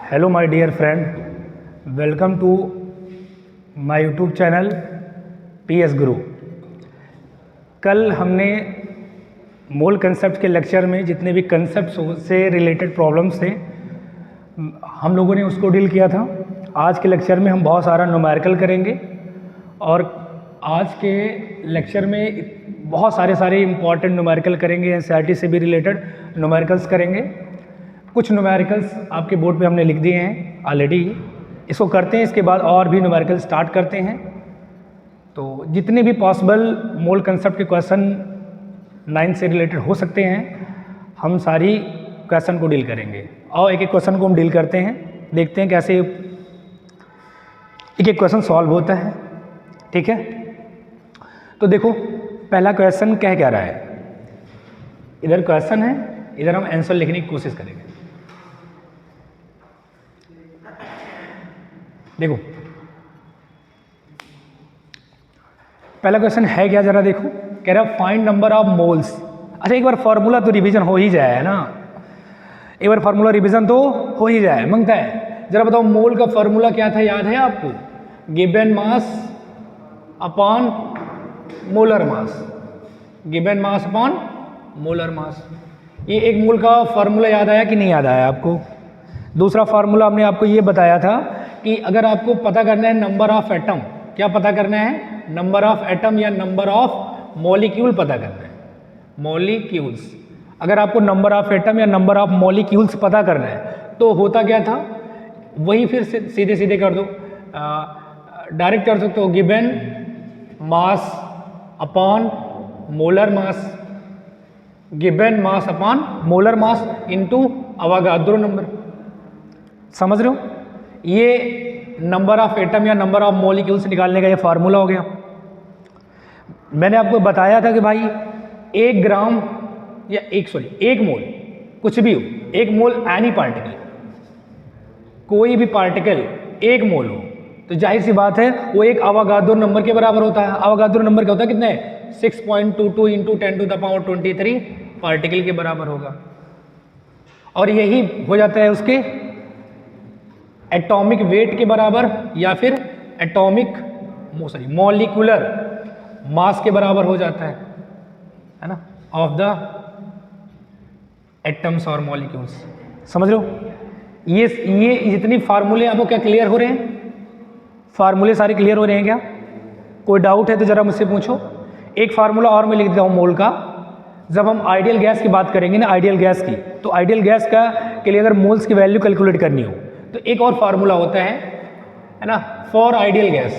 Hello my dear friend, welcome to my YouTube channel P S Guru. कल हमने मोल concept के lecture में जितने भी कंसेप्ट से रिलेटेड प्रॉब्लम्स थे हम लोगों ने उसको डील किया था। आज के लेक्चर में हम बहुत सारा न्यूमेरिकल करेंगे और आज के लेक्चर में बहुत सारे इंपॉर्टेंट न्यूमेरिकल करेंगे। एनसीईआरटी से भी रिलेटेड न्यूमेरिकल्स करेंगे। कुछ न्यूमेरिकल्स आपके बोर्ड पे हमने लिख दिए हैं ऑलरेडी, इसको करते हैं। इसके बाद और भी न्यूमेरिकल स्टार्ट करते हैं। तो जितने भी पॉसिबल मोल कंसेप्ट के क्वेश्चन 9 से रिलेटेड हो सकते हैं हम सारी क्वेश्चन को डील करेंगे और एक एक क्वेश्चन को हम डील करते हैं, देखते हैं कैसे एक एक क्वेश्चन सॉल्व होता है। ठीक है, तो देखो पहला क्वेश्चन क्या रहा है। इधर क्वेश्चन है, इधर हम आंसर लिखने की कोशिश करेंगे। देखो पहला क्वेश्चन है क्या, जरा देखो। कह रहा है फाइंड नंबर ऑफ मोल्स। अच्छा, एक बार फॉर्मूला तो रिवीजन हो ही जाए ना, एक बार फार्मूला रिवीजन तो हो ही जाए मांगता है। जरा बताओ मोल का फार्मूला क्या था, याद है आपको? Given mass upon molar mass, given mass upon molar मास। ये एक मोल का फार्मूला याद आया कि नहीं याद आया आपको? दूसरा फार्मूला हमने आपको ये बताया था कि अगर आपको पता करना है नंबर ऑफ एटम, क्या पता करना है? नंबर ऑफ एटम या नंबर ऑफ मॉलिक्यूल पता करना है, मॉलिक्यूल्स। अगर आपको नंबर ऑफ एटम या नंबर ऑफ मॉलिक्यूल्स पता करना है तो होता क्या था, वही फिर सीधे सीधे कर दो, डायरेक्ट कर सकते हो। Given mass upon molar mass, given mass upon molar mass into Avogadro number. समझ रहे हो? ये नंबर ऑफ एटम या नंबर ऑफ मॉलिक्यूल्स निकालने का ये फार्मूला हो गया। मैंने आपको बताया था कि भाई 1 ग्राम या एक मोल, कुछ भी हो, 1 मोल एनी पार्टिकल, कोई भी पार्टिकल 1 मोल हो तो जाहिर सी बात है वो एक अवागाद्रो नंबर के बराबर होता है। अवागाद्रो नंबर क्या होता है? कितने? 6.22 इंटू 10⁻23 पार्टिकल के बराबर होगा। और यही हो जाता है उसके एटॉमिक वेट के बराबर या फिर एटॉमिक मॉलिक्यूलर मास के बराबर हो जाता है ना, ऑफ द एटम्स और मॉलिक्यूल्स। समझ रहे हो? ये जितनी फार्मूले आपको क्या क्लियर हो रहे हैं? फार्मूले सारे क्लियर हो रहे हैं क्या? कोई डाउट है तो जरा मुझसे पूछो। एक फार्मूला और मैं लिख देता हूँ मोल का। जब हम आइडियल गैस की बात करेंगे ना, आइडियल गैस की, तो आइडियल गैस का के लिए अगर मोल्स की वैल्यू कैलकुलेट करनी हो तो एक और फार्मूला होता है ना, for ideal gas.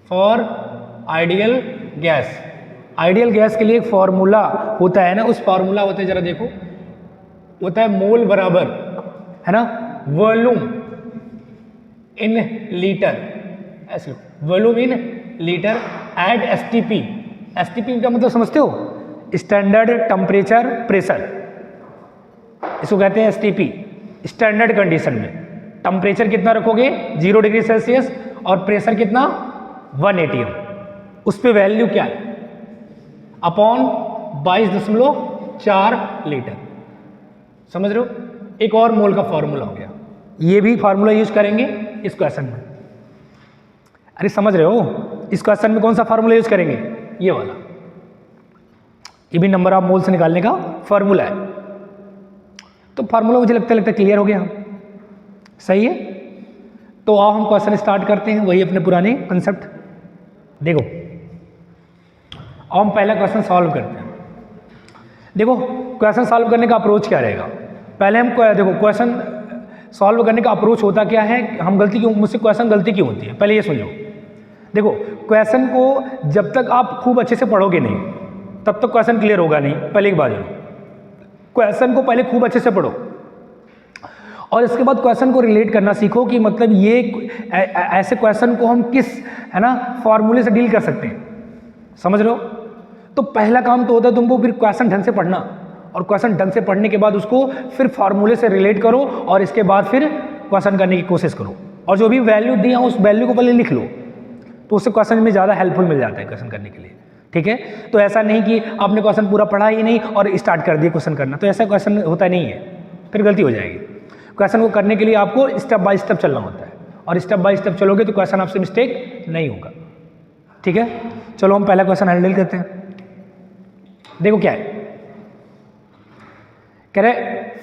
For ideal gas, ideal gas के लिए एक फार्मूला होता है ना, उस फार्मूला होता है, जरा देखो, होता है मोल बराबर है ना वॉल्यूम इन लीटर, ऐसे volume in litre at STP. STP का मतलब समझते हो? स्टैंडर्ड टेम्परेचर प्रेशर, इसको कहते हैं एसटीपी। स्टैंडर्ड कंडीशन में टेम्परेचर कितना रखोगे? 0 डिग्री सेल्सियस, और प्रेशर कितना? 1 atm। उस पे वैल्यू क्या है? Upon 22.4 litre. समझ रहे हो? एक और मोल का फॉर्मूला हो गया। ये भी फार्मूला यूज करेंगे इस क्वेश्चन में। अरे समझ रहे हो? इस क्वेश्चन में कौन सा फार्मूला यूज करेंगे? ये वाला। ये भी नंबर ऑफ मोल्स निकालने का फार्मूला है। तो फार्मूला मुझे लगता क्लियर हो गया। सही है, तो आओ हम क्वेश्चन स्टार्ट करते हैं, वही अपने पुराने कंसेप्ट। देखो अब हम पहला क्वेश्चन सॉल्व करते हैं। देखो क्वेश्चन सॉल्व करने का अप्रोच क्या रहेगा। पहले हम देखो क्वेश्चन सॉल्व करने का अप्रोच होता क्या है, हम गलती क्यों, मुझसे क्वेश्चन गलती क्यों होती है, पहले ये सुन लो। देखो क्वेश्चन को जब तक आप खूब अच्छे से पढ़ोगे नहीं तब तक क्वेश्चन क्लियर होगा नहीं। पहले एक बात, क्वेश्चन को पहले खूब अच्छे से पढ़ो और इसके बाद क्वेश्चन को रिलेट करना सीखो कि मतलब ये ऐसे क्वेश्चन को हम किस, है ना, फॉर्मूले से डील कर सकते हैं। समझ रहे हो? तो पहला काम तो होता है तुमको फिर क्वेश्चन ढंग से पढ़ना, और क्वेश्चन ढंग से पढ़ने के बाद उसको फिर फॉर्मूले से रिलेट करो और इसके बाद फिर क्वेश्चन करने की कोशिश करो। और जो भी वैल्यू दी है उस वैल्यू को पहले लिख लो, तो उससे क्वेश्चन में ज़्यादा हेल्पफुल मिल जाता है क्वेश्चन करने के लिए। ठीक है, तो ऐसा नहीं कि आपने क्वेश्चन पूरा पढ़ा ही नहीं और स्टार्ट कर दिया क्वेश्चन करना, तो ऐसा क्वेश्चन होता नहीं है, फिर गलती हो जाएगी। क्वेश्चन को करने के लिए आपको स्टेप बाय स्टेप चलना होता है, और स्टेप बाय स्टेप चलोगे तो क्वेश्चन आपसे मिस्टेक नहीं होगा। ठीक है, चलो हम पहला क्वेश्चन हैंडल करते हैं। देखो क्या है, कह रहे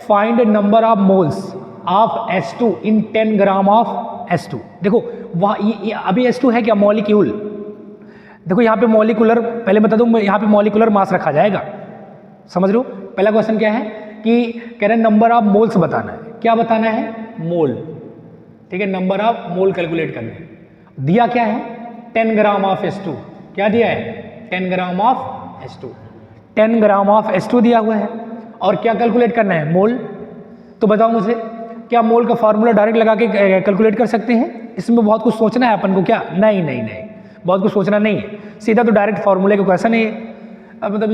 find number of moles of H2 in 10 gram of H2। देखो वहाँ ये अभी H2 है क्या, मॉलिक्यूल। देखो यहाँ पे मॉलिकुलर, पहले बता दूं, यहाँ पे मॉलिकुलर मास रखा जाएगा, समझ लो। पहला क्वेश्चन क्या है कि कह रहे नंबर ऑफ मोल्स बताना है। क्या बताना है, मोल। ठीक है, नंबर ऑफ मोल कैलकुलेट करना है। दिया क्या है, 10 ग्राम ऑफ H2। क्या दिया है, 10 gram of H2। 10 gram of H2 दिया हुआ है, और क्या कैलकुलेट करना है, मोल। तो बताओ मुझे, क्या मोल का फॉर्मूला डायरेक्ट लगा के कैलकुलेट कर सकते हैं? इसमें बहुत कुछ सोचना है अपन को क्या? नहीं नहीं नहीं, बहुत कुछ सोचना नहीं है, सीधा तो डायरेक्ट फॉर्मूले का क्वेश्चन है। अब मतलब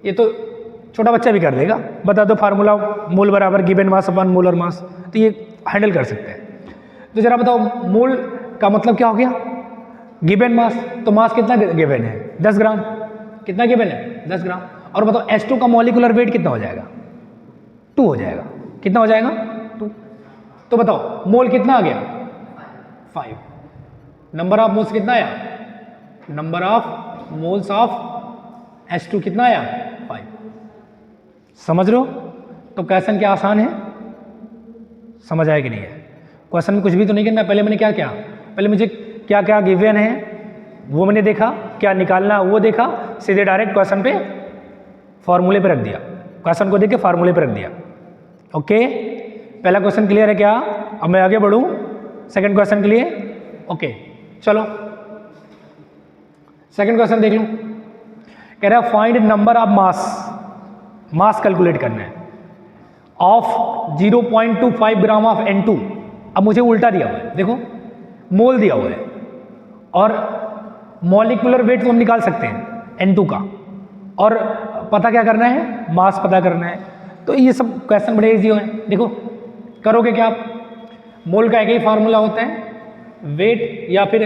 ये तो छोटा बच्चा भी कर देगा। बता दो फार्मूला, मोल बराबर गिवन मास अपन मोलर मास, तो ये हैंडल कर सकते हैं। तो जरा बताओ मोल का मतलब क्या हो गया, गिवन मास। तो मास कितना गिवन है, 10 ग्राम। कितना गिवन है, 10 ग्राम। और बताओ H2 का मॉलिकुलर वेट कितना हो जाएगा, 2 हो जाएगा। कितना हो जाएगा, 2। तो बताओ मोल कितना आ गया, 5। नंबर ऑफ मोल्स कितना आया, number of moles of H2 कितना आया, 5। समझ लो। तो क्वेश्चन क्या आसान है, समझ आया कि नहीं है? क्वेश्चन में कुछ भी तो नहीं करना। पहले मैंने क्या किया, पहले मुझे क्या क्या गिवन है वो मैंने देखा, क्या निकालना वो देखा, सीधे डायरेक्ट क्वेश्चन पे फॉर्मूले पे रख दिया, क्वेश्चन को देख के फॉर्मूले पे रख दिया। ओके, पहला क्वेश्चन क्लियर है क्या? अब मैं आगे बढ़ूं सेकंड क्वेश्चन के लिए। ओके चलो सेकंड क्वेश्चन देख लूं। कह रहा है find number of mass calculate करना है ऑफ 0.25 ग्राम ऑफ N2। अब मुझे उल्टा दिया हुआ है, देखो मोल दिया हुआ है, और मॉलिकुलर वेट तो हम निकाल सकते हैं N2 का, और पता क्या करना है, मास पता करना है। तो ये सब क्वेश्चन बड़े इजी हैं। देखो करोगे क्या आप, मोल का एक ही फार्मूला होता है, वेट या फिर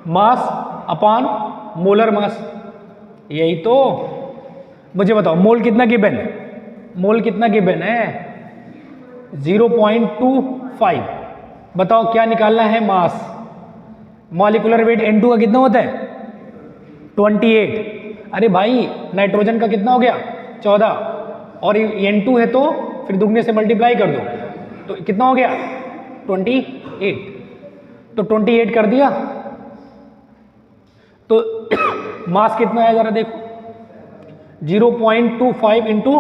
मास अपॉन मोलर मास। यही तो, मुझे बताओ मोल कितना गिवन है, मोल कितना गिवन है, 0.25। बताओ क्या निकालना है, मास। मॉलिकुलर वेट N2 का कितना होता है, 28। अरे भाई नाइट्रोजन का कितना हो गया, 14, और N2 है तो फिर दुगने से मल्टीप्लाई कर दो, तो कितना हो गया, 28। तो 28 कर दिया, तो मास कितना है जरा देखो, 0.25 इंटू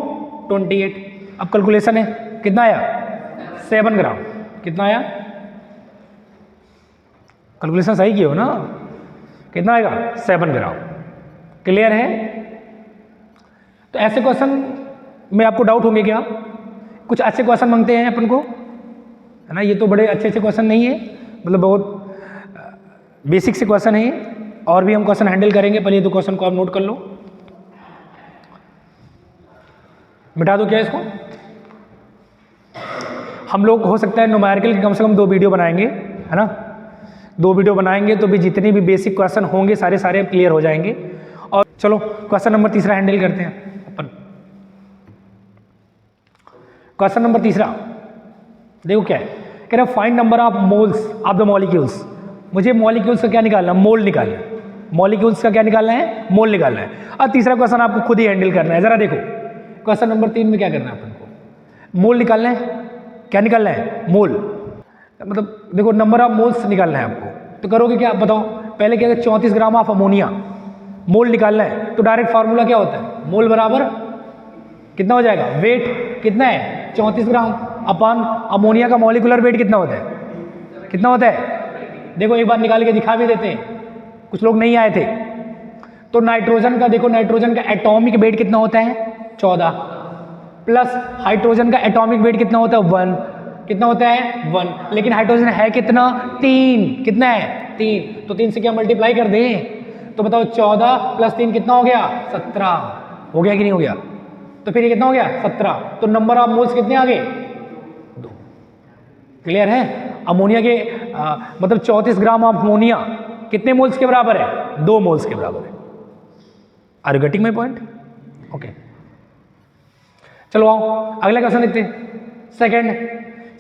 28। अब कैलकुलेशन है, कितना आया, 7 ग्राम। कितना आया, कैलकुलेशन सही किए हो ना, कितना आएगा, 7 ग्राम। क्लियर है? तो ऐसे क्वेश्चन में आपको डाउट होंगे क्या, कुछ अच्छे क्वेश्चन मांगते हैं अपन को, है ना। ये तो बड़े अच्छे अच्छे क्वेश्चन नहीं है, मतलब बहुत बेसिक से क्वेश्चन है ये, और भी हम क्वेश्चन हैंडल करेंगे। पहले तो क्वेश्चन को आप नोट कर लो, मिटा दो क्या इसको। हम लोग हो सकता है न्यूमेरिकल की कम से कम 2 वीडियो बनाएंगे, है ना। 2 वीडियो बनाएंगे तो भी जितने भी बेसिक क्वेश्चन होंगे सारे क्लियर हो जाएंगे। और चलो क्वेश्चन नंबर 3 हैंडल करते हैं अपन। क्वेश्चन नंबर 3 देखो क्या है, कह रहा है find number of moles of the molecules. मुझे मॉलिक्यूल्स का क्या निकालना, मोल निकालना है। मॉलिक्यूल्स का क्या निकालना है, मोल निकालना है। और तीसरा क्वेश्चन आपको खुद ही हैंडल करना है। जरा देखो क्वेश्चन नंबर 3 में क्या करना है अपन को, मोल निकालना है। क्या निकालना है, मोल। मतलब देखो नंबर ऑफ मोल्स निकालना है आपको, तो करोगे क्या बताओ। पहले क्या, 34 ग्राम ऑफ अमोनिया मोल निकालना है, तो डायरेक्ट फार्मूला क्या होता है, मोल बराबर कितना हो जाएगा, वेट कितना है, 34 ग्राम अपॉन अमोनिया का मॉलिकुलर वेट कितना होता है, कितना होता है। देखो एक बार निकाल के दिखा भी देते हैं, कुछ लोग नहीं आए थे। तो नाइट्रोजन का देखो, नाइट्रोजन का एटॉमिक वेट कितना होता है, 14, प्लस हाइड्रोजन का एटॉमिक वेट कितना होता है, 1। कितना होता है, 1। लेकिन हाइड्रोजन है कितना, 3। कितना है, 3। तो 3 से क्या मल्टीप्लाई कर दें, तो बताओ 14 प्लस 3 कितना हो गया, 17। हो गया कि नहीं हो गया, तो फिर ये कितना हो गया, 17। तो नंबर ऑफ मोल्स कितने आ गए, 2। क्लियर है। अमोनिया के मतलब 34 ग्राम ऑफ अमोनिया कितने मोल्स के बराबर है, 2 मोल्स के बराबर है। Are you getting my point? Okay चलो आओ अगला क्वेश्चन देखते हैं।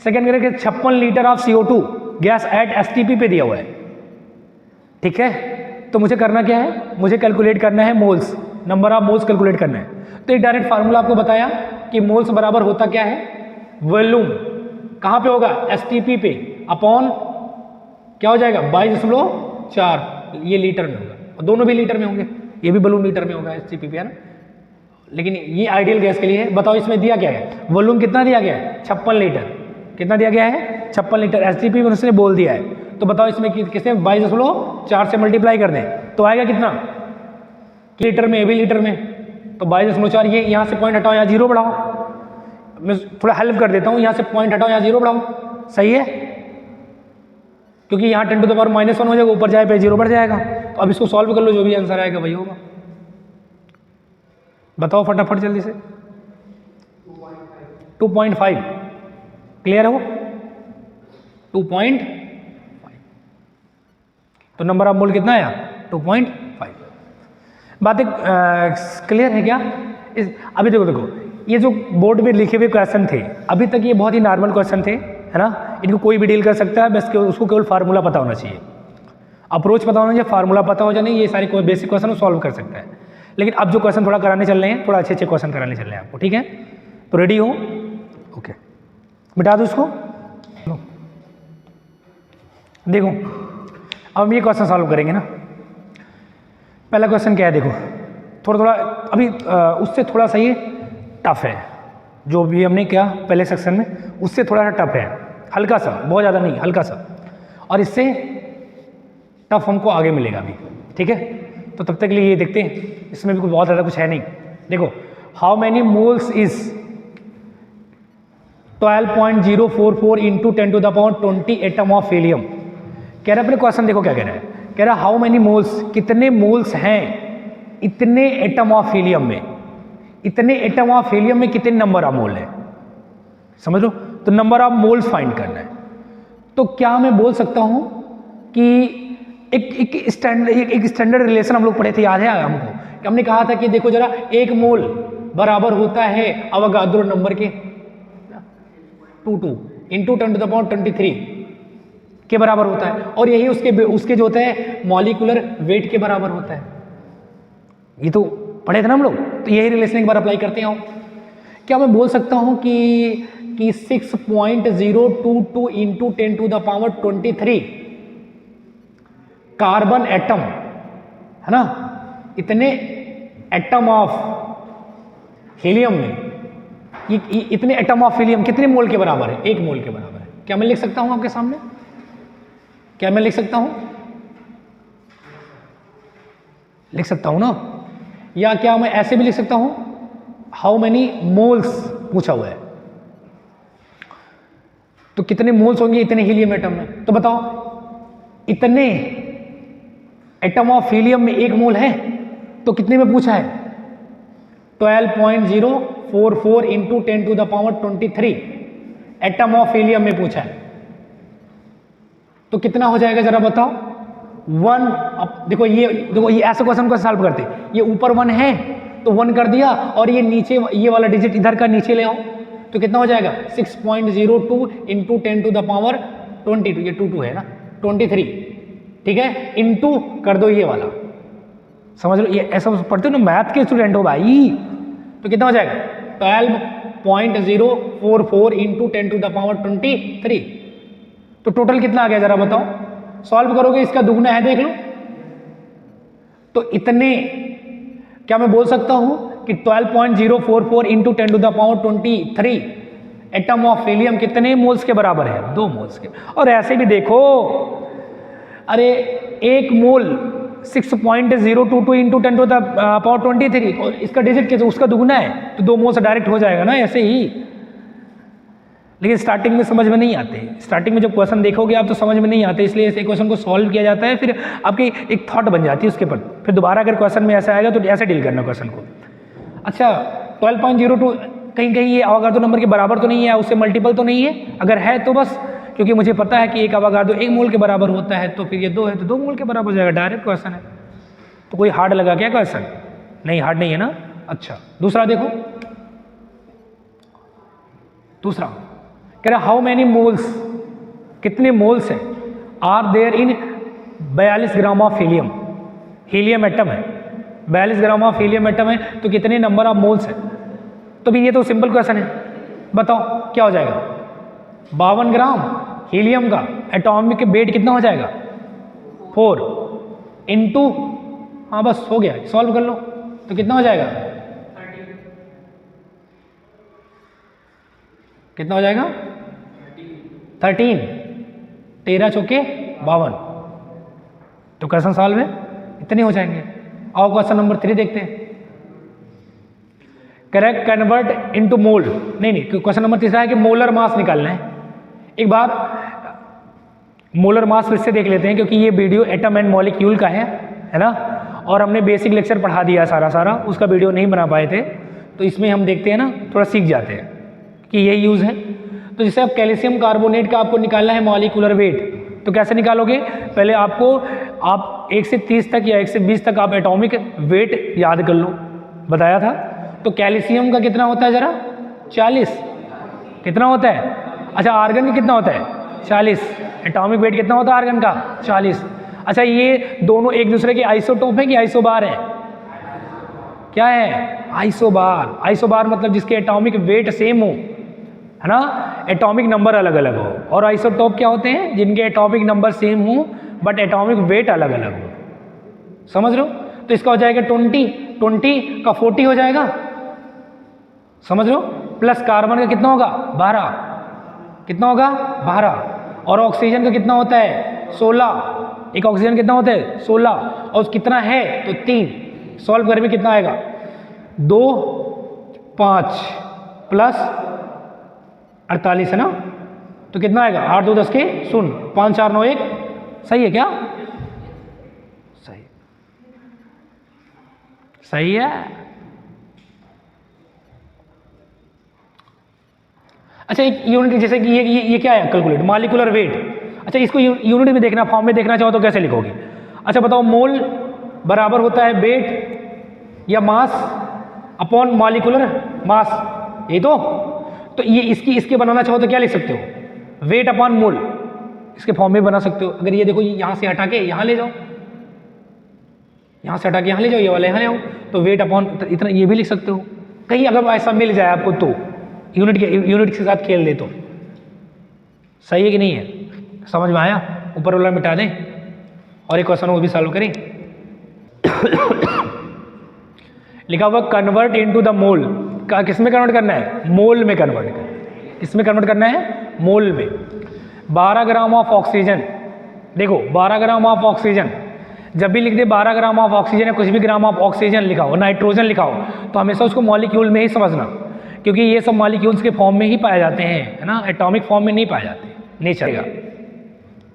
सेकंड करेंगे 56 litre of CO2 gas at STP पे दिया हुआ है, ठीक है। तो मुझे करना क्या है, मुझे कैलकुलेट करना है moles, number of moles calculate करना है। तो एक डायरेक्ट फार्मूला आपको बताया कि मोल्स बराबर होता क्या है, वॉल्यूम कहाँ पे होगा, STP पे, अपॉन क्या हो जाएगा 22.4, ये लीटर में होगा, और दोनों भी लीटर में होंगे, ये भी बलून लीटर में होगा STP पे, है ना। लेकिन ये आइडियल गैस के लिए है। बताओ इसमें दिया क्या है, वॉल्यूम कितना दिया गया है 56 लीटर, कितना दिया गया है 56 लीटर, STP में उसने बोल दिया है। तो बताओ इसमें किसने 22.4 से मल्टीप्लाई कर दें तो आएगा कितना, लीटर में, ये भी लीटर में, तो 22.4, ये यहाँ से पॉइंट हटाओ, यहाँ जीरो बढ़ाओ, मैं थोड़ा हेल्प कर देता हूँ, यहाँ से पॉइंट हटाओ, यहाँ जीरो बढ़ाओ, सही है, क्योंकि यहाँ 10 to the power -1 हो जाएगा, ऊपर जाए पे जीरो बढ़ जाएगा। तो अब इसको सॉल्व कर लो, जो भी आंसर आएगा वही होगा। बताओ फटाफट जल्दी से। 2.5 क्लियर हो, 2.5, तो नंबर ऑफ मोल कितना आया 2.5। बातें क्लियर है क्या? अभी देखो ये जो बोर्ड में लिखे हुए क्वेश्चन थे अभी तक, ये बहुत ही नॉर्मल क्वेश्चन थे, है ना। इनको कोई भी डील कर सकता है, बस उसको केवल फार्मूला पता होना चाहिए, अप्रोच पता होना चाहिए, फार्मूला पता हो जाए, ये सारे बेसिक क्वेश्चन सॉल्व कर सकता है। लेकिन अब जो क्वेश्चन थोड़ा कराने चल रहे हैं, थोड़ा अच्छे क्वेश्चन कराने चल रहे हैं आपको, ठीक है। तो रेडी हो, ओके, बिठा दो उसको। देखो अब हम ये क्वेश्चन सॉल्व करेंगे ना। पहला क्वेश्चन क्या है, देखो थोड़ा अभी उससे थोड़ा सा ये टफ है, जो भी हमने किया पहले सेक्शन में उससे थोड़ा सा टफ है, हल्का सा, बहुत ज़्यादा नहीं, हल्का सा, और इससे टफ हमको आगे मिलेगा अभी, ठीक है। तो तब तक के लिए ये देखते हैं, इसमें भी कुछ बहुत ज़्यादा कुछ है नहीं। देखो how many moles is 12.044 into 10 to the power 20 atom of helium. कह रहा है अपने क्वेश्चन, देखो क्या कह रहा है, कह रहा हाउ मैनी मोल्स, कितने मोल्स हैं इतने एटम ऑफ हीलियम में, इतने एटम ऑफ हीलियम में कितने नंबर ऑफ मोल है, समझ लो। तो नंबर ऑफ मोल्स फाइंड करना है। तो क्या मैं बोल सकता हूं कि एक स्टैंडर्ड रिलेशन हम लोग पढ़े थे, याद है हमको, कि हमने कहा था कि देखो जरा, एक मोल बराबर होता है अवोगाद्रो नंबर के 22 इंटू 10 to the power 23 के बराबर होता है, और यही उसके जो होता है मॉलिक्यूलर वेट के बराबर होता है। ये तो पढ़े थे ना हम लोग, तो यही रिलेशन एक बार अप्लाई करते हैं। क्या मैं बोल सकता हूं कि 6.022 into 10 to the power 23 carbon atom, है ना, इतने एटम ऑफ हीलियम में, इतने एटम ऑफ हीलियम कितने मोल के बराबर है, 1 मोल के बराबर है। क्या मैं लिख सकता हूं आपके सामने, क्या मैं लिख सकता हूं, लिख सकता हूं ना, या क्या मैं ऐसे भी लिख सकता हूं, हाउ मैनी मोल्स पूछा हुआ है, तो कितने मोल्स होंगे इतने हीलियम एटम में। तो बताओ इतने एटम ऑफ हीलियम में 1 मोल है, तो कितने में पूछा है 12.044 into 10 to the power 23 atom of helium में पूछा है। तो कितना हो जाएगा जरा बताओ, 1। अब देखो ये ऐसे क्वेश्चन को सॉल्व करते, ये ऊपर 1 है तो 1 कर दिया, और ये नीचे ये वाला डिजिट इधर का नीचे ले आओ, तो कितना हो जाएगा 6.02 इंटू 10 to the power 22, ये 22 है ना, 23, ठीक है, इंटू कर दो ये वाला, समझ लो, ये ऐसा पढ़ते हो ना, मैथ के स्टूडेंट हो भाई। तो कितना हो जाएगा 12.044 इंटू 10 to the power 23। तो टोटल कितना आ गया जरा बताओ, सॉल्व करोगे इसका दुगना है, देख लो। तो इतने, क्या मैं बोल सकता हूं कि 12.044 into 10 to the power 23 atom of helium कितने मोल्स के बराबर है, 2 मोल्स के। और ऐसे भी देखो, अरे 1 मोल 6.022 इंटू 10 to the power 23, और इसका डिजिट कैसे, उसका दुगना है, तो 2 मोल से डायरेक्ट हो जाएगा ना, ऐसे ही। लेकिन स्टार्टिंग में समझ में नहीं आते, स्टार्टिंग में जब क्वेश्चन देखोगे आप तो समझ में नहीं आते, इसलिए ऐसे क्वेश्चन को सॉल्व किया जाता है, फिर आपकी एक थॉट बन जाती है उसके ऊपर, फिर दोबारा अगर क्वेश्चन में ऐसा आएगा तो ऐसे डील करना क्वेश्चन को। अच्छा 12.02 कहीं ये अवोगाद्रो नंबर के बराबर तो नहीं है, उससे मल्टीपल तो नहीं है, अगर है तो बस, क्योंकि मुझे पता है कि एक अवोगाद्रो 1 मोल के बराबर होता है, तो फिर ये 2 है तो 2 मोल के बराबर हो जाएगा, डायरेक्ट क्वेश्चन है। तो कोई हार्ड लगा क्या क्वेश्चन, नहीं हार्ड नहीं है ना। अच्छा दूसरा देखो, दूसरा कह रहा हाउ मैनी मोल्स, कितने मोल्स हैं are there in 42 gram of helium, helium atom है, 42 ग्राम ऑफ हीलियम एटम है, तो कितने नंबर ऑफ मोल्स है। तो भी ये तो सिंपल क्वेश्चन है, बताओ क्या हो जाएगा। 52 ग्राम हीलियम का एटॉमिक वेट कितना हो जाएगा 4 इंटू, हाँ बस हो गया, सॉल्व कर लो तो कितना हो जाएगा 13, 13 चौके 52, तो क्वेश्चन सॉल्व है, इतने हो जाएंगे। आओ क्वेश्चन नंबर 3 देखते हैं। करेक्ट कन्वर्ट इनटू मोल, नहीं क्वेश्चन नंबर 3 है कि मोलर मास निकालना है। एक बार मोलर मास फिर से देख लेते हैं, क्योंकि ये वीडियो एटम एंड मॉलिक्यूल का है ना, और हमने बेसिक लेक्चर पढ़ा दिया सारा, उसका वीडियो नहीं बना पाए थे, तो इसमें हम देखते हैं ना, थोड़ा सीख जाते हैं कि यही यूज़ है। तो जैसे अब कैल्शियम कार्बोनेट का आपको निकालना है मॉलिक्यूलर वेट, तो कैसे निकालोगे, पहले आप 1 से 30 तक या 1 से 20 तक आप एटॉमिक वेट याद कर लो, बताया था। तो कैल्शियम का कितना होता है जरा 40, कितना होता है, अच्छा आर्गन का कितना होता है 40, एटॉमिक वेट कितना होता है आर्गन का 40। अच्छा ये दोनों एक दूसरे के आइसोटोप है कि आइसोबार है, क्या है आइसोबार। आइसोबार मतलब जिसके एटॉमिक वेट सेम हो, है ना, एटॉमिक नंबर अलग अलग हो। और आइसोटोप क्या होते हैं, जिनके एटॉमिक नंबर सेम हो बट एटॉमिक वेट अलग अलग हो, समझ रहे हो। तो इसका हो जाएगा 20 का 40 हो जाएगा, समझ रहे हो, प्लस कार्बन का कितना होगा 12, कितना होगा 12, और ऑक्सीजन का कितना होता है 16, एक ऑक्सीजन कितना होता है 16, और कितना है तो 3, सॉल्व करने में कितना आएगा 2 5 प्लस 48 है ना, तो कितना आएगा 8 2 10 के 0, 5 4 9 1, सही है क्या, सही है। अच्छा एक यूनिट, जैसे कि ये क्या है कैलकुलेट मॉलिक्यूलर वेट, अच्छा इसको यूनिट में देखना, फॉर्म में देखना चाहो तो कैसे लिखोगे। अच्छा बताओ, मोल बराबर होता है वेट या मास अपॉन मॉलिक्यूलर मास, ये तो ये इसके बनाना चाहो तो क्या लिख सकते हो, वेट अपॉन मोल, इसके फॉर्म में बना सकते हो। अगर ये देखो यहाँ से हटा के यहाँ ले जाओ, यहाँ से हटा के यहाँ ले जाओ, ये वाला यहाँ ले आओ, तो वेट अपॉन इतना, ये भी लिख सकते हो। कहीं अगर ऐसा मिल जाए आपको तो यूनिट के साथ खेल दे तो सही है कि नहीं है, समझ में आया। ऊपर वाला मिटा दें और एक क्वेश्चन वो भी सॉल्व करें। लिखा हुआ कन्वर्ट इनटू द मोल, किस में कन्वर्ट करना है, मोल में कन्वर्ट करना है, किसमें कन्वर्ट करना है, मोल में। 12 ग्राम ऑफ ऑक्सीजन, देखो 12 ग्राम ऑफ ऑक्सीजन, जब भी लिख दे 12 ग्राम ऑफ ऑक्सीजन या कुछ भी ग्राम ऑफ ऑक्सीजन लिखा हो, नाइट्रोजन लिखा हो, तो हमेशा उसको मॉलिक्यूल में ही समझना, क्योंकि ये सब मॉलिक्यूल्स के फॉर्म में ही पाए जाते हैं, है ना, एटॉमिक फॉर्म में नहीं पाए जाते, नहीं चलेगा,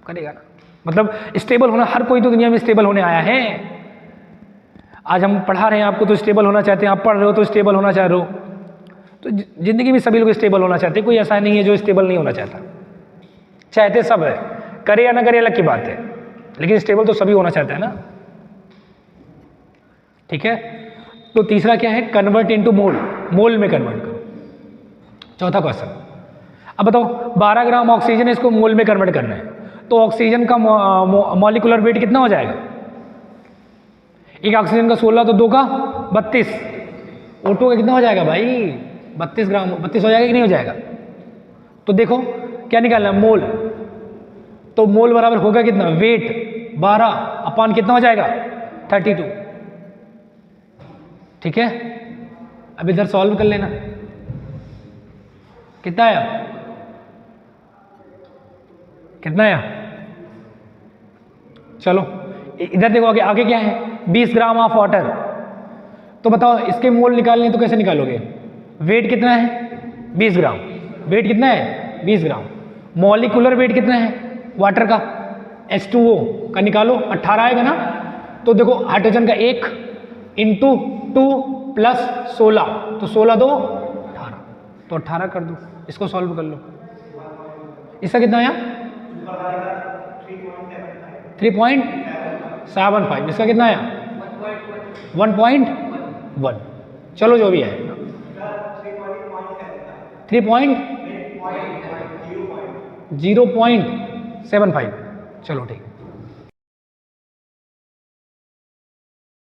करेगा ना। मतलब स्टेबल होना, हर कोई तो दुनिया में स्टेबल होने आया है। आज हम पढ़ा रहे हैं आपको तो स्टेबल होना चाहते हैं, आप पढ़ रहे हो तो स्टेबल होना चाह रहे हो, तो जिंदगी में सभी लोग स्टेबल होना चाहते हैं, कोई ऐसा नहीं है जो स्टेबल नहीं होना चाहता, चाहते सब है, करे या ना करे अलग की बात है, लेकिन स्टेबल तो सभी होना चाहता है ना, ठीक है। तो तीसरा क्या है, कन्वर्ट इनटू मोल, मोल में कन्वर्ट करो। चौथा क्वेश्चन, अब बताओ 12 ग्राम ऑक्सीजन है, इसको मोल में कन्वर्ट करना है, तो ऑक्सीजन का मॉलिक्यूलर वेट कितना हो जाएगा, एक ऑक्सीजन का 16 तो 2 का 32, O2 का कितना हो जाएगा भाई 32 ग्राम, 32 हो जाएगा कि नहीं हो जाएगा। तो देखो क्या निकालना है, मोल, तो मोल बराबर होगा कितना, वेट 12 अपान कितना हो जाएगा 32, ठीक है। अब इधर सॉल्व कर लेना, कितना आया, कितना आया, चलो इधर देखो आगे, आगे क्या है 20 ग्राम ऑफ वाटर, तो बताओ इसके मोल निकालने तो कैसे निकालोगे, वेट कितना है 20 ग्राम, वेट कितना है 20 ग्राम, मॉलिक्यूलर वेट कितना है वाटर का, H2O का निकालो, 18 आएगा ना। तो देखो हाइड्रोजन का 1 इंटू 2 प्लस 16, तो 16 2 18, तो 18 कर दो, इसको सॉल्व कर लो। इसका कितना आया 3.75, इसका कितना आया 1.1, चलो जो भी है 3. 0.75। चलो ठीक।